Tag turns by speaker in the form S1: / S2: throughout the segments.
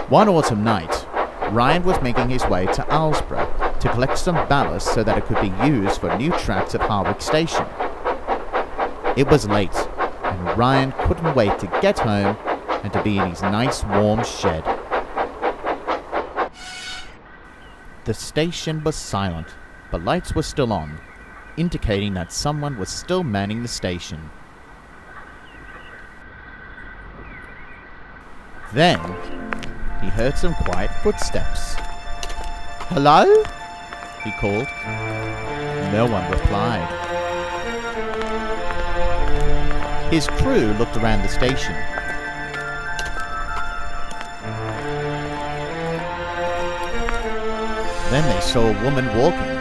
S1: One autumn night, Ryan was making his way to Arlesbrugh to collect some ballast so that it could be used for new tracks at Harwick Station. It was late, and Ryan couldn't wait to get home and to be in his nice warm shed. The station was silent, but lights were still on, indicating that someone was still manning the station. Then, he heard some quiet footsteps. "Hello?" he called. No one replied. His crew looked around the station. Then they saw a woman walking.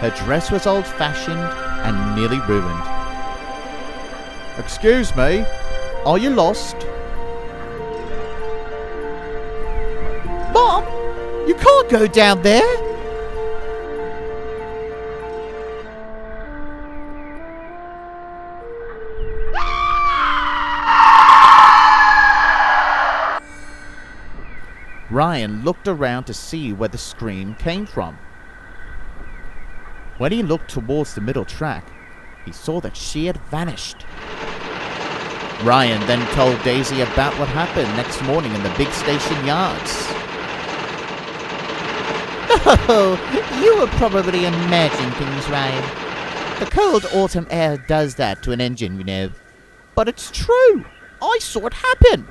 S1: Her dress was old-fashioned and nearly ruined. "Excuse me, are you lost?" "Mom, you can't go down there!" Ryan looked around to see where the scream came from. When he looked towards the middle track, he saw that she had vanished. Ryan then told Daisy about what happened next morning in the big station yards. "Oh, you were probably imagining things, Ryan. The cold autumn air does that to an engine, you know. But it's true. I saw it happen."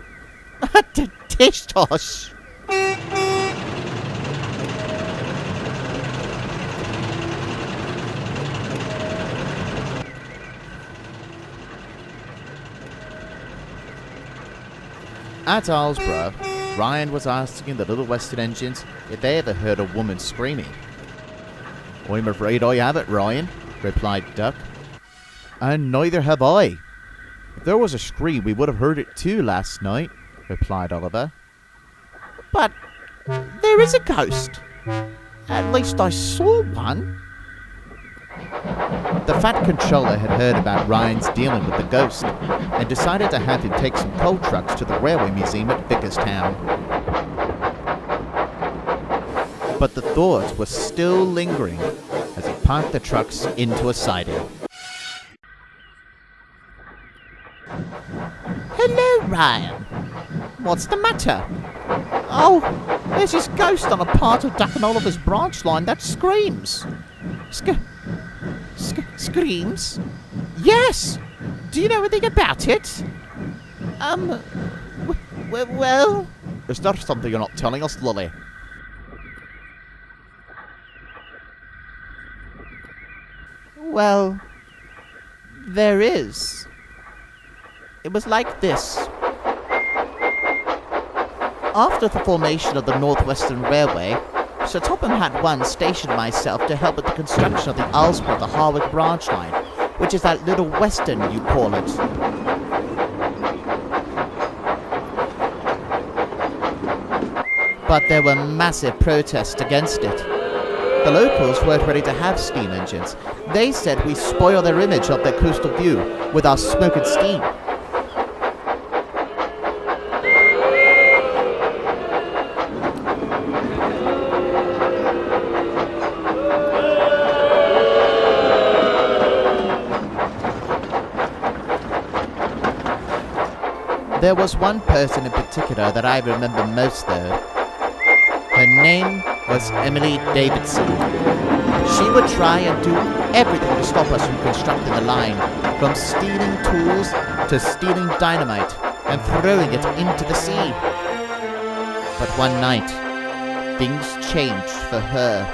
S1: "Tish tosh." At Arlesbrugh, Ryan was asking the little western engines if they ever heard a woman screaming. "I'm afraid I haven't, Ryan," replied Duck. "And neither have I. If there was a scream, we would have heard it too last night," replied Oliver. "But there is a ghost. At least I saw one." The fat controller had heard about Ryan's dealing with the ghost and decided to have him take some coal trucks to the Railway Museum at Vicarstown. But the thought was still lingering as he parked the trucks into a siding. "Hello, Ryan. What's the matter?" "Oh, there's this ghost on a part of Duck and Oliver's branch line that screams." Screams? Yes! Do you know anything about it?" Well... "Is there something you're not telling us, Lily?" "Well, there is. It was like this. After the formation of the Northwestern Railway, Sir Topham had once stationed myself to help with the construction of the Arlesbrugh to Harwick branch line, which is that little western, you call it. But there were massive protests against it. The locals weren't ready to have steam engines. They said we spoil their image of their coastal view with our smoke and steam. There was one person in particular that I remember most, though. Her name was Emily Davidson. She would try and do everything to stop us from constructing the line, from stealing tools to stealing dynamite and throwing it into the sea. But one night, things changed for her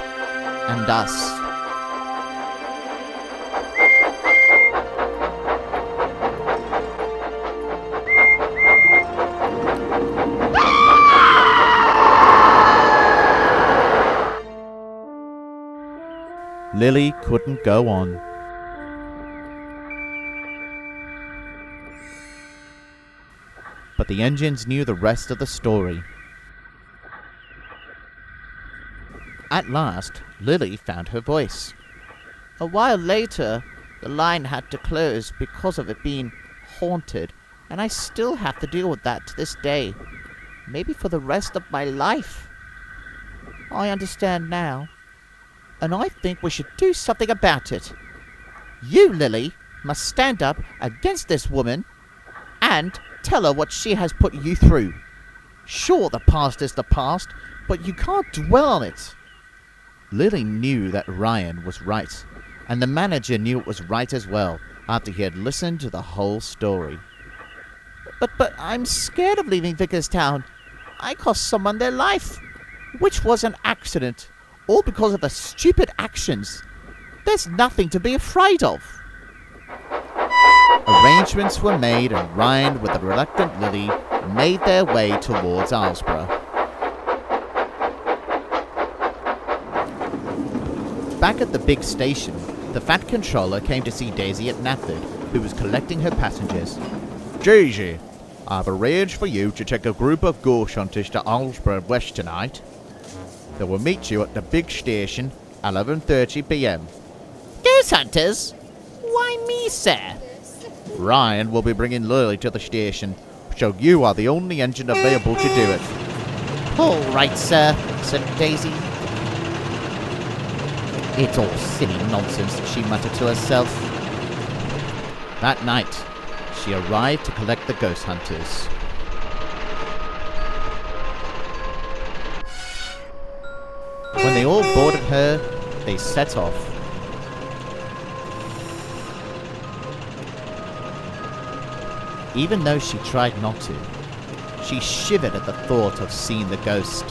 S1: and us. Lily couldn't go on. But the engines knew the rest of the story. At last, Lily found her voice. A while later, the line had to close because of it being haunted, and I still have to deal with that to this day. maybe for the rest of my life. I understand now, and I think we should do something about it. You, Lily, must stand up against this woman and tell her what she has put you through. Sure, the past is the past, but you can't dwell on it. Lily knew that Ryan was right, and the manager knew it was right as well, after he had listened to the whole story. But I'm scared of leaving Vicarstown. I cost someone their life, which was an accident, all because of the stupid actions. There's nothing to be afraid of. Arrangements were made, and Ryan, with the reluctant Lily, made their way towards Arlesbrugh. Back at the big station, the fat controller came to see Daisy at Knapford, who was collecting her passengers.
S2: Daisy, I've arranged for you to take a group of ghost hunters to Arlesbrugh West tonight. They will meet you at the big station, 11:30 p.m.
S1: Ghost hunters? Why me, sir?
S2: Ryan will be bringing Lily to the station, so you are the only engine available to do it.
S1: All right, sir, said Daisy. It's all silly nonsense, she muttered to herself.
S2: That night, she arrived to collect the ghost hunters.
S1: When they all boarded her, they set off. Even though she tried not to, she shivered at the thought of seeing the ghost.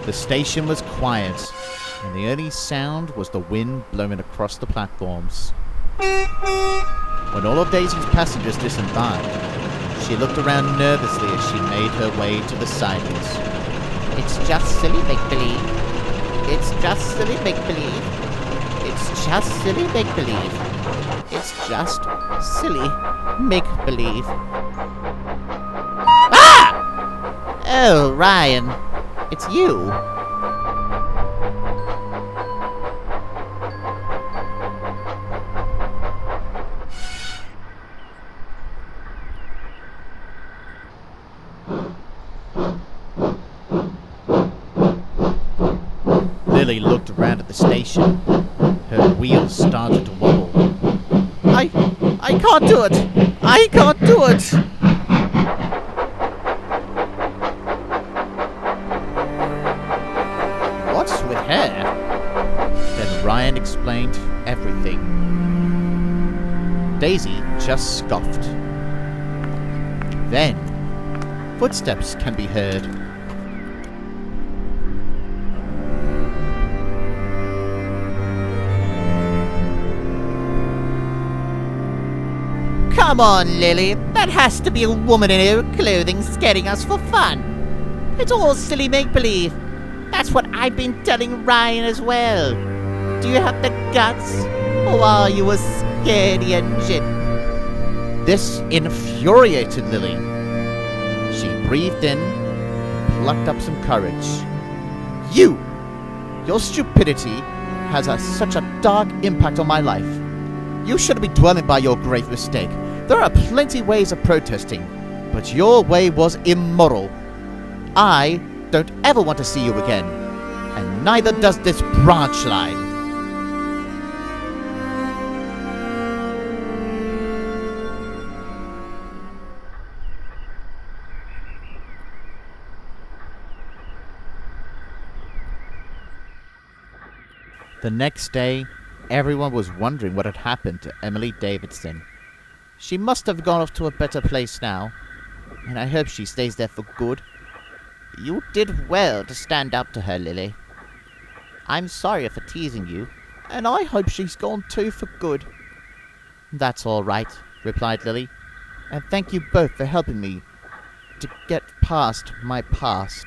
S1: The station was quiet, and the only sound was the wind blowing across the platforms. When all of Daisy's passengers disembarked, she looked around nervously as she made her way to the sidings. It's just silly make-believe. It's just silly make-believe. It's just silly make-believe. It's just silly make-believe. Ah! Oh, Ryan. It's you. Lily looked around at the station. Her wheels started to wobble. I can't do it! I can't do it! What's with her? Then Ryan explained everything. Daisy just scoffed. Then, footsteps can be heard. Come on, Lily. That has to be a woman in her clothing scaring us for fun. It's all silly make-believe. That's what I've been telling Ryan as well. Do you have the guts? Or are you a scaredy engine? This infuriated Lily. She breathed in, plucked up some courage. Your stupidity has such a dark impact on my life. You shouldn't be dwelling by your grave mistake. There are plenty ways of protesting, but your way was immoral. I don't ever want to see you again, and neither does this branch line. The next day, everyone was wondering what had happened to Emily Davidson. She must have gone off to a better place now, and I hope she stays there for good. You did well to stand up to her, Lily. I'm sorry for teasing you, and I hope she's gone too for good. That's all right, replied Lily, and thank you both for helping me to get past my past.